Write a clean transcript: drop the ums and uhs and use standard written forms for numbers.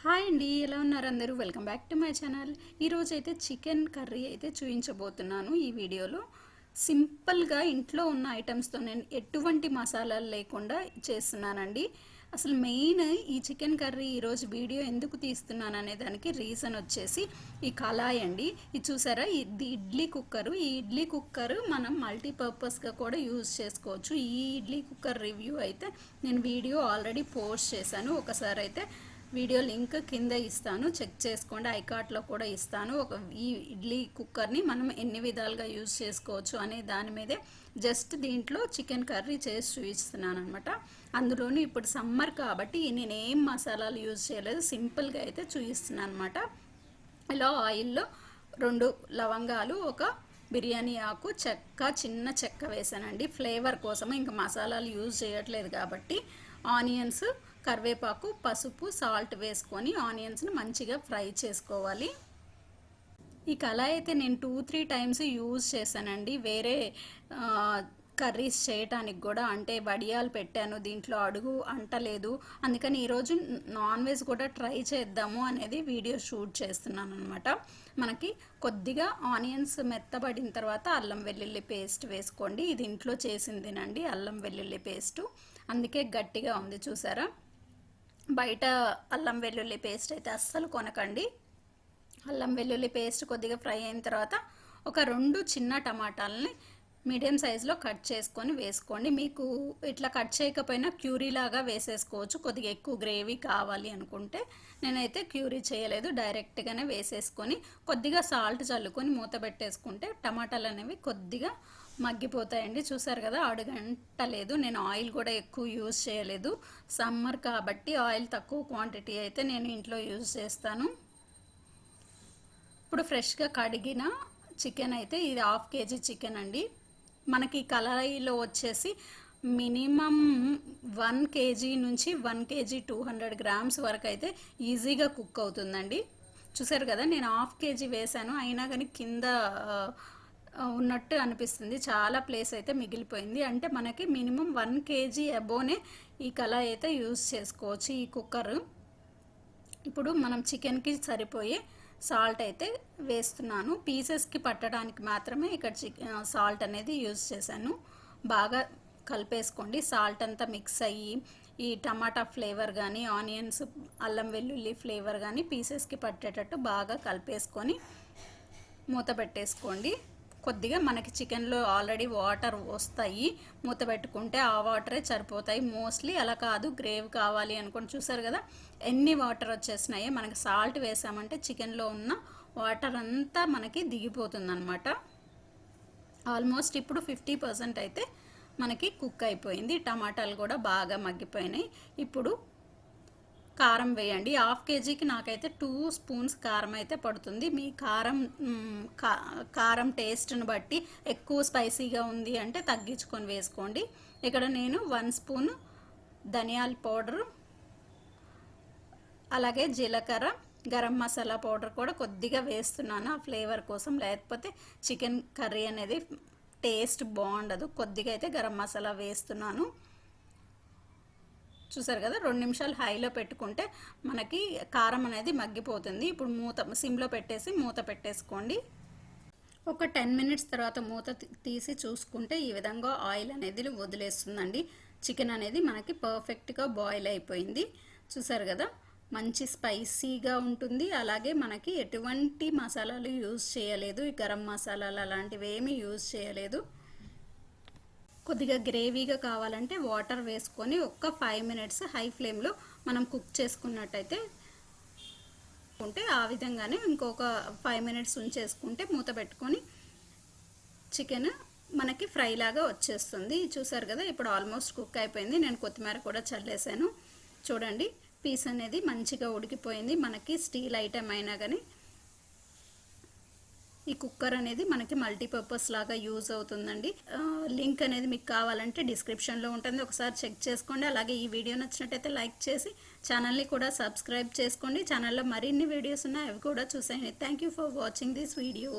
Hi అండి, ఎలా ఉన్నారు అందరూ? Welcome back to my channel. ఈరోజు అయితే చికెన్ కర్రీ అయితే చూపించబోతున్నాను ఈ వీడియోలో. సింపుల్గా ఇంట్లో ఉన్న ఐటమ్స్తో నేను ఎటువంటి మసాలాలు లేకుండా చేస్తున్నానండి. అసలు మెయిన్ ఈ చికెన్ కర్రీ ఈరోజు వీడియో ఎందుకు తీస్తున్నాను అనే దానికి రీజన్ వచ్చేసి ఈ కళాయి అండి. ఇది చూసారా, ఇది ఇడ్లీ కుక్కరు. ఈ ఇడ్లీ కుక్కర్ మనం మల్టీపర్పస్గా కూడా యూజ్ చేసుకోవచ్చు. ఈ ఇడ్లీ కుక్కర్ రివ్యూ అయితే నేను వీడియో ఆల్రెడీ పోస్ట్ చేశాను. ఒకసారి అయితే వీడియో లింక్ కింద ఇస్తాను, చెక్ చేసుకోండి. ఐకార్ట్లో కూడా ఇస్తాను. ఈ ఇడ్లీ కుక్కర్ని మనం ఎన్ని విధాలుగా యూజ్ చేసుకోవచ్చు అనే దాని మీదే జస్ట్ దీంట్లో చికెన్ కర్రీ చేసి చూపిస్తున్నాను అనమాట. అందులోనూ ఇప్పుడు సమ్మర్ కాబట్టి నేను ఏం మసాలాలు యూజ్ చేయలేదు, సింపుల్గా అయితే చూపిస్తున్నాను అనమాట. ఇలా ఆయిల్లో 2 లవంగాలు, ఒక బిర్యానీ ఆకు, చెక్క, చిన్న చెక్క వేసానండి ఫ్లేవర్ కోసం. ఇంకా మసాలాలు యూజ్ చేయట్లేదు కాబట్టి ఆనియన్స్, కరివేపాకు, పసుపు, సాల్ట్ వేసుకొని ఆనియన్స్ని మంచిగా ఫ్రై చేసుకోవాలి. ఈ కళాయి అయితే నేను 2-3 టైమ్స్ యూజ్ చేశానండి వేరే కర్రీస్ చేయటానికి కూడా. అంటే వడియాలు పెట్టాను దీంట్లో, అడుగు అంటలేదు. అందుకని ఈరోజు నాన్ వెజ్ కూడా ట్రై చేద్దాము అనేది వీడియో షూట్ చేస్తున్నాను అనమాట. మనకి కొద్దిగా ఆనియన్స్ మెత్తబడిన తర్వాత అల్లం వెల్లుల్లి పేస్ట్ వేసుకోండి. ఇది ఇంట్లో చేసిందేనండి, అల్లం వెల్లుల్లి పేస్టు, అందుకే గట్టిగా ఉంది చూసారా. బయట అల్లం వెల్లుల్లి పేస్ట్ అయితే అస్సలు కొనకండి. అల్లం వెల్లుల్లి పేస్ట్ కొద్దిగా ఫ్రై అయిన తర్వాత ఒక 2 చిన్న టమాటాలని మీడియం సైజులో కట్ చేసుకొని వేసుకోండి. మీకు ఇట్లా కట్ చేయకపోయినా క్యూరీ లాగా వేసేసుకోవచ్చు, కొద్దిగా ఎక్కువ గ్రేవీ కావాలి అనుకుంటే. నేనైతే క్యూరీ చేయలేదు, డైరెక్ట్గానే వేసేసుకొని కొద్దిగా సాల్ట్ చల్లుకొని మూత పెట్టేసుకుంటే టమాటాలు అనేవి కొద్దిగా మగ్గిపోతాయండి. చూసారు కదా, అడుగంటలేదు. నేను ఆయిల్ కూడా ఎక్కువ యూజ్ చేయలేదు, సమ్మర్ కాబట్టి ఆయిల్ తక్కువ క్వాంటిటీ అయితే నేను ఇంట్లో యూజ్ చేస్తాను. ఇప్పుడు ఫ్రెష్గా కడిగిన చికెన్ అయితే ఇది 1/2 kg చికెన్ అండి. మనకి కళాయిలో వచ్చేసి మినిమం 1 kg నుంచి 1 kg 200 grams వరకు అయితే ఈజీగా కుక్ అవుతుందండి. చూసారు కదా, నేను 1/2 kg వేసాను, అయినా కానీ కింద ఉన్నట్టు అనిపిస్తుంది. చాలా ప్లేస్ అయితే మిగిలిపోయింది. అంటే మనకి మినిమం 1 kg అబోనే ఈ కళాయి అయితే యూజ్ చేసుకోవచ్చు, ఈ కుక్కర్. ఇప్పుడు మనం చికెన్కి సరిపోయే సాల్ట్ అయితే వేస్తున్నాను. పీసెస్కి పట్టడానికి మాత్రమే ఇక్కడ సాల్ట్ అనేది యూజ్ చేశాను. బాగా కలిపేసుకోండి. సాల్ట్ అంతా మిక్స్ అయ్యి ఈ టమాటా ఫ్లేవర్ కానీ, ఆనియన్స్, అల్లం వెల్లుల్లి ఫ్లేవర్ కానీ పీసెస్కి పట్టేటట్టు బాగా కలిపేసుకొని మూత పెట్టేసుకోండి. కొద్దిగా మనకి చికెన్లో ఆల్రెడీ వాటర్ వస్తాయి, మూత పెట్టుకుంటే ఆ వాటరే సరిపోతాయి మోస్ట్లీ. అలా కాదు, గ్రేవ్ కావాలి అనుకోండి. చూసారు కదా ఎన్ని వాటర్ వచ్చేసినాయో. మనకి సాల్ట్ వేసామంటే చికెన్లో ఉన్న వాటర్ అంతా మనకి దిగిపోతుంది అనమాట. ఆల్మోస్ట్ ఇప్పుడు 50% అయితే మనకి కుక్ అయిపోయింది. టమాటాలు కూడా బాగా మగ్గిపోయినాయి. ఇప్పుడు కారం వేయండి. 1/2 kgకి నాకైతే 2 స్పూన్స్ కారం అయితే పడుతుంది. మీ కారం టేస్ట్ని బట్టి ఎక్కువ స్పైసీగా ఉంది అంటే తగ్గించుకొని వేసుకోండి. ఇక్కడ నేను 1 స్పూన్ ధనియాల పౌడరు, అలాగే జీలకర్ర, గరం మసాలా పౌడర్ కూడా కొద్దిగా వేస్తున్నాను ఆ ఫ్లేవర్ కోసం. లేకపోతే చికెన్ కర్రీ అనేది టేస్ట్ బాగుండదు. కొద్దిగా అయితే గరం మసాలా వేస్తున్నాను. చూసారు కదా, 2 నిమిషాలు హైలో పెట్టుకుంటే మనకి కారం అనేది మగ్గిపోతుంది. ఇప్పుడు సిమ్లో పెట్టేసి మూత పెట్టేసుకోండి. ఒక 10 మినిట్స్ తర్వాత మూత తీసి చూసుకుంటే ఈ విధంగా ఆయిల్ అనేది వదిలేస్తుందండి. చికెన్ అనేది మనకి పర్ఫెక్ట్గా బాయిల్ అయిపోయింది. చూసారు కదా, మంచి స్పైసీగా ఉంటుంది. అలాగే మనకి ఎటువంటి మసాలాలు యూజ్ చేయలేదు, గరం మసాలాలు అలాంటివి ఏమీ యూజ్ చేయలేదు. కొద్దిగా గ్రేవీగా కావాలంటే వాటర్ వేసుకొని ఒక 5 మినిట్స్ హై ఫ్లేమ్లో మనం కుక్ చేసుకున్నట్టయితే ఆ విధంగానే ఇంకొక 5 మినిట్స్ ఉంచేసుకుంటే మూత పెట్టుకొని చికెన్ మనకి ఫ్రై లాగా వచ్చేస్తుంది. చూసారు కదా, ఇప్పుడు ఆల్మోస్ట్ కుక్ అయిపోయింది. నేను కొత్తిమీర కూడా చల్లేసాను. చూడండి, పీస్ అనేది మంచిగా ఉడికిపోయింది. మనకి స్టీల్ ఐటెం అయినా కానీ ఈ కుక్కర్ అనేది మనకి మల్టీపర్పస్ లాగా యూజ్ అవుతుందండి. లింక్ అనేది మీకు కావాలంటే డిస్క్రిప్షన్లో ఉంటుంది, ఒకసారి చెక్ చేసుకోండి. అలాగే ఈ వీడియో నచ్చినట్టయితే లైక్ చేసి ఛానల్ని కూడా సబ్స్క్రైబ్ చేసుకోండి. ఛానల్లో మరిన్ని వీడియోస్ ఉన్నాయి, అవి కూడా చూసేయండి. Thank you for watching this video.